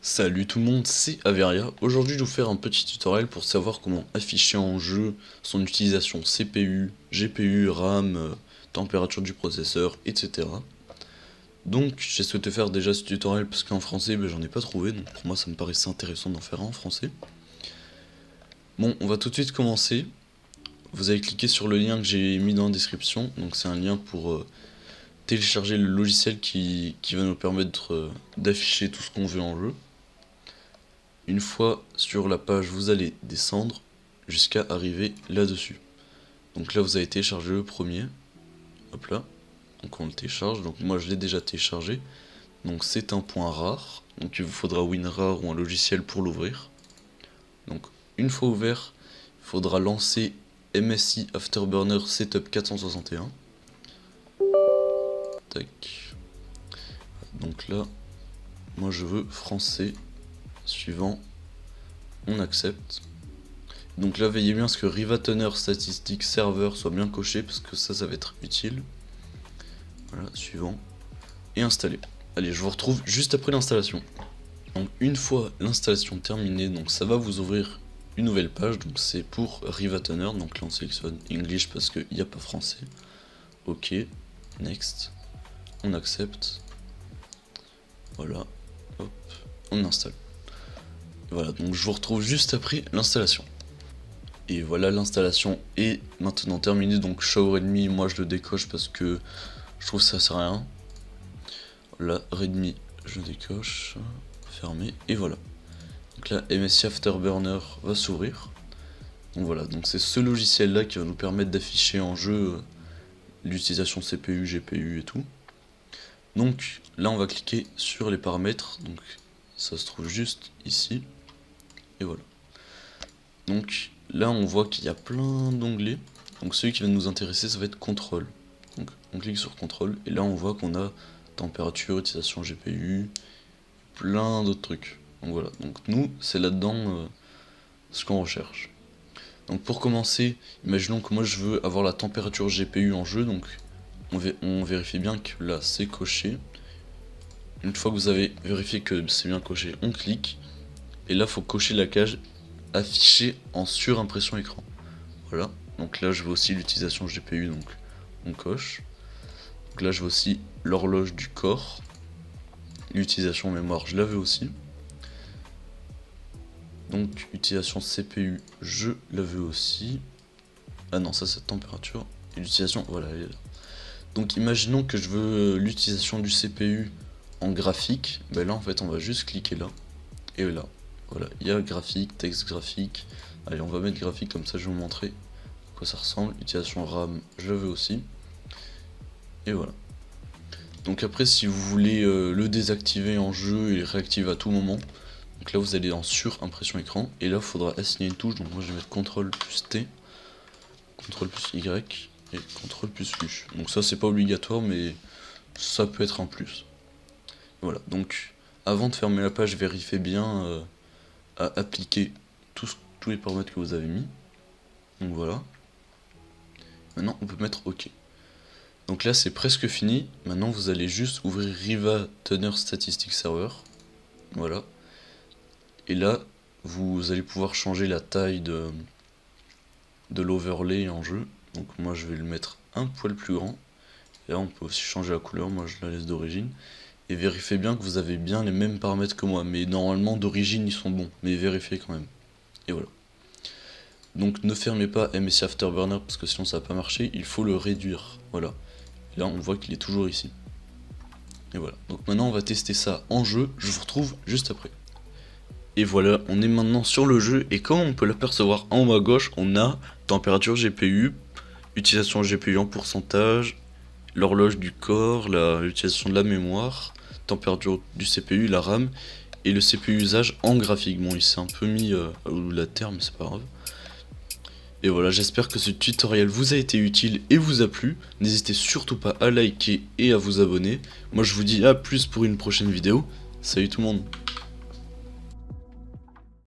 Salut tout le monde, c'est Averia. Aujourd'hui je vais vous faire un petit tutoriel pour savoir comment afficher en jeu son utilisation CPU, GPU, RAM, température du processeur, etc. Donc j'ai souhaité faire déjà ce tutoriel parce qu'en français j'en ai pas trouvé, donc pour moi ça me paraissait intéressant d'en faire un en français. Bon, on va tout de suite commencer. Vous allez cliquer sur le lien que j'ai mis dans la description, donc c'est un lien pour télécharger le logiciel qui va nous permettre d'afficher tout ce qu'on veut en jeu. Une fois sur la page, vous allez descendre jusqu'à arriver là-dessus. Donc là, vous avez téléchargé le premier. Hop là. Donc on le télécharge. Donc moi, je l'ai déjà téléchargé. Donc c'est un point rare. Donc il vous faudra WinRAR ou un logiciel pour l'ouvrir. Donc une fois ouvert, il faudra lancer MSI Afterburner Setup 461. Tac. Donc là, moi je veux français. Suivant, on accepte. Donc là, veillez bien à ce que Rivatoner Statistique Server soit bien coché parce que ça va être utile. Voilà, suivant. Et installer. Allez, je vous retrouve juste après l'installation. Donc une fois l'installation terminée, donc ça va vous ouvrir une nouvelle page. Donc c'est pour Rivatoner. Donc là on sélectionne English parce qu'il n'y a pas français. Ok, next. On accepte. Voilà. Hop, on installe. Voilà, donc je vous retrouve juste après l'installation. Et voilà, l'installation est maintenant terminée. Donc Show Redmi, moi je le décoche parce que je trouve que ça sert à rien. Là, Redmi, je décoche, fermé, et voilà. Donc là, MSI Afterburner va s'ouvrir. Donc voilà, donc c'est ce logiciel là qui va nous permettre d'afficher en jeu l'utilisation CPU, GPU et tout. Donc là, on va cliquer sur les paramètres. Donc ça se trouve juste ici. Et voilà. Donc là on voit qu'il y a plein d'onglets. Donc celui qui va nous intéresser ça va être contrôle. Donc on clique sur contrôle et là on voit qu'on a température, utilisation GPU, plein d'autres trucs. Donc voilà, donc nous c'est là-dedans ce qu'on recherche. Donc pour commencer, imaginons que moi je veux avoir la température GPU en jeu, donc on vérifie bien que là c'est coché. Une fois que vous avez vérifié que c'est bien coché, on clique. Et là, il faut cocher la case afficher en surimpression écran. Voilà. Donc là, je veux aussi l'utilisation GPU, donc on coche. Donc là, je veux aussi l'horloge du corps. L'utilisation mémoire, je la veux aussi. Donc, utilisation CPU, je la veux aussi. Ah non, ça c'est température. Et l'utilisation, voilà, elle est là. Donc, imaginons que je veux l'utilisation du CPU en graphique. Ben là, en fait, on va juste cliquer là. Et là. Voilà, il y a graphique, texte graphique. Allez, on va mettre graphique comme ça, je vais vous montrer à quoi ça ressemble. Utilisation RAM, je la veux aussi. Et voilà. Donc après, si vous voulez le désactiver en jeu et le réactiver à tout moment, donc là vous allez en surimpression écran. Et là, il faudra assigner une touche. Donc moi, je vais mettre CTRL plus T, CTRL plus Y et CTRL plus U. Donc ça, c'est pas obligatoire, mais ça peut être un plus. Voilà, donc avant de fermer la page, vérifiez bien à appliquer tous les paramètres que vous avez mis. Donc voilà. Maintenant on peut mettre OK. Donc là c'est presque fini. Maintenant vous allez juste ouvrir Rivatoner Statistic Server. Voilà. Et là vous allez pouvoir changer la taille de l'overlay en jeu. Donc moi je vais le mettre un poil plus grand. Et là on peut aussi changer la couleur, moi je la laisse d'origine. Et vérifiez bien que vous avez bien les mêmes paramètres que moi, mais normalement d'origine ils sont bons, mais vérifiez quand même. Et voilà. Donc ne fermez pas MSI Afterburner parce que sinon ça va pas marcher, il faut le réduire. Voilà. Et là on voit qu'il est toujours ici. Et voilà. Donc maintenant on va tester ça en jeu, je vous retrouve juste après. Et voilà, on est maintenant sur le jeu, et comme on peut l'apercevoir en haut à gauche, on a température GPU, utilisation GPU en pourcentage, l'horloge du corps, l'utilisation de la mémoire, température du CPU, la RAM, et le CPU usage en graphique. Bon, il s'est un peu mis la terre, mais c'est pas grave. Et voilà, j'espère que ce tutoriel vous a été utile et vous a plu. N'hésitez surtout pas à liker et à vous abonner. Moi je vous dis à plus pour une prochaine vidéo. Salut tout le monde.